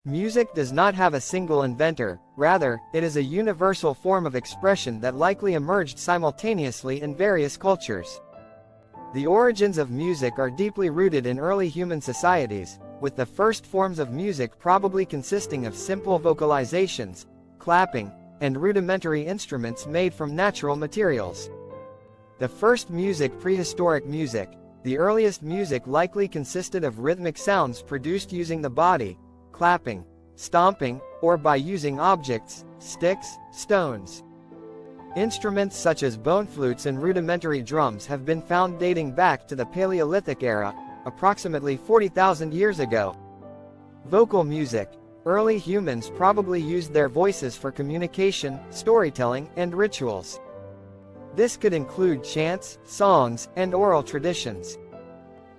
Music does not have a single inventor, rather, it is a universal form of expression that likely emerged simultaneously in various cultures. The origins of music are deeply rooted in early human societies, with the first forms of music probably consisting of simple vocalizations, clapping, and rudimentary instruments made from natural materials. The first music, prehistoric music, the earliest music likely consisted of rhythmic sounds produced using the body, clapping, stomping, or by using objects, sticks, stones. Instruments such as bone flutes and rudimentary drums have been found dating back to the Paleolithic era, approximately 40,000 years ago. Vocal music. Early humans probably used their voices for communication, storytelling, and rituals. This could include chants, songs, and oral traditions.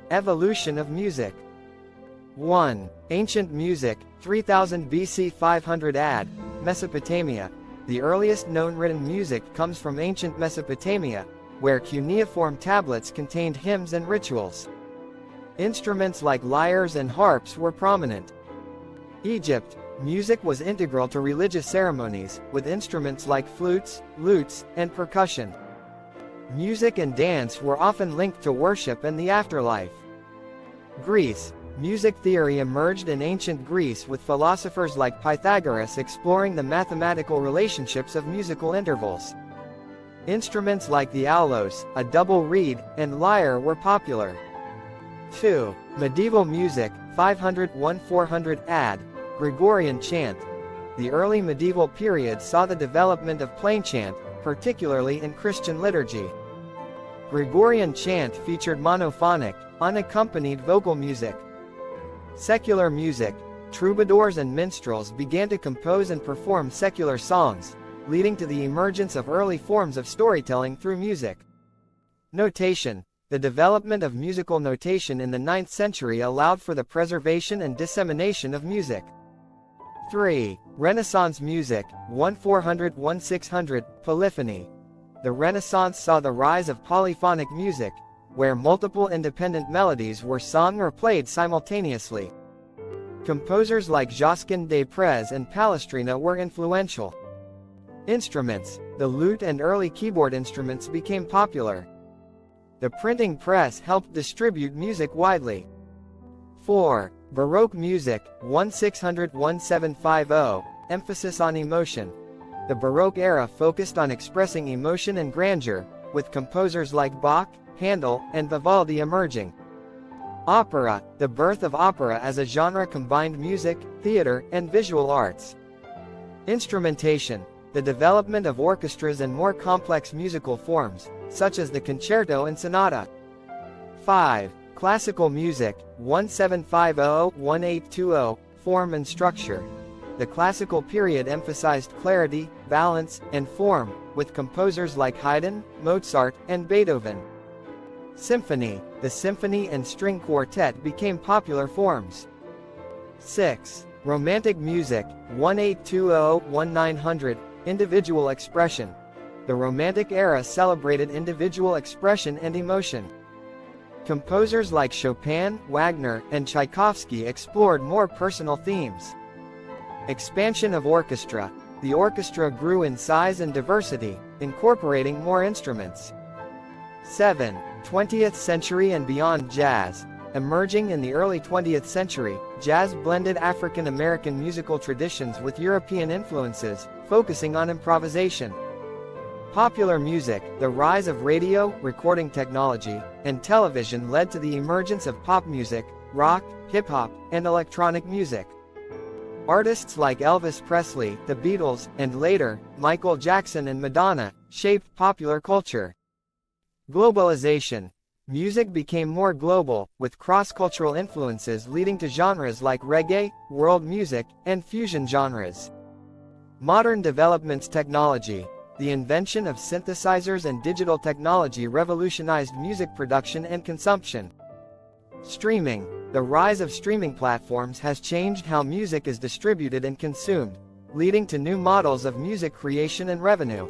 Evolution of music. 1. Ancient music, 3000 BC 500 AD, Mesopotamia. The earliest known written music comes from ancient Mesopotamia, where cuneiform tablets contained hymns and rituals. Instruments like lyres and harps were prominent. Egypt. Music was integral to religious ceremonies, with instruments like flutes, lutes, and percussion. Music and dance were often linked to worship and the afterlife. Greece. Music theory emerged in ancient Greece with philosophers like Pythagoras exploring the mathematical relationships of musical intervals. Instruments like the aulos, a double reed, and lyre were popular. 2. Medieval music, 500–1400 AD, Gregorian chant. The early medieval period saw the development of plain chant, particularly in Christian liturgy. Gregorian chant featured monophonic, unaccompanied vocal music. Secular music. Troubadours and minstrels began to compose and perform secular songs, leading to the emergence of early forms of storytelling through music. Notation. The development of musical notation in the 9th century allowed for the preservation and dissemination of music. 3. Renaissance music, 1400–1600, polyphony. The Renaissance saw the rise of polyphonic music, where multiple independent melodies were sung or played simultaneously. Composers like Josquin des Prez and Palestrina were influential. Instruments. The lute and early keyboard instruments became popular. The printing press helped distribute music widely. 4. Baroque music, 1600–1750, emphasis on emotion. The Baroque era focused on expressing emotion and grandeur, with composers like Bach, Handel, and Vivaldi emerging. Opera. The birth of opera as a genre combined music, theater, and visual arts. Instrumentation. The development of orchestras and more complex musical forms, such as the concerto and sonata. 5. Classical music, 1750–1820, form and structure. The classical period emphasized clarity, balance, and form, with composers like Haydn, Mozart, and Beethoven. Symphony. The symphony and string quartet became popular forms. 6. Romantic music, 1820–1900, individual expression. The Romantic era celebrated individual expression and emotion. Composers like Chopin, Wagner, and Tchaikovsky explored more personal themes. Expansion of orchestra. The orchestra grew in size and diversity, incorporating more instruments. 7. 20th century and beyond jazz. Emerging in the early 20th century, jazz blended African American musical traditions with European influences, focusing on improvisation. Popular music. The rise of radio, recording technology, and television led to the emergence of pop music, rock, hip-hop, and electronic music. Artists like Elvis Presley, the Beatles, and later, Michael Jackson and Madonna, shaped popular culture. Globalization. Music became more global, with cross-cultural influences leading to genres like reggae, world music, and fusion genres. Modern developments. Technology. The invention of synthesizers and digital technology revolutionized music production and consumption. Streaming. The rise of streaming platforms has changed how music is distributed and consumed, leading to new models of music creation and revenue.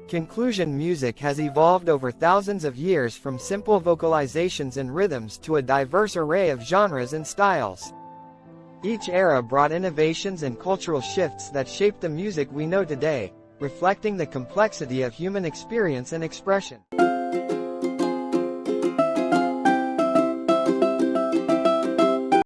Conclusion. Music has evolved over thousands of years from simple vocalizations and rhythms to a diverse array of genres and styles. Each era brought innovations and cultural shifts that shaped the music we know today, reflecting the complexity of human experience and expression.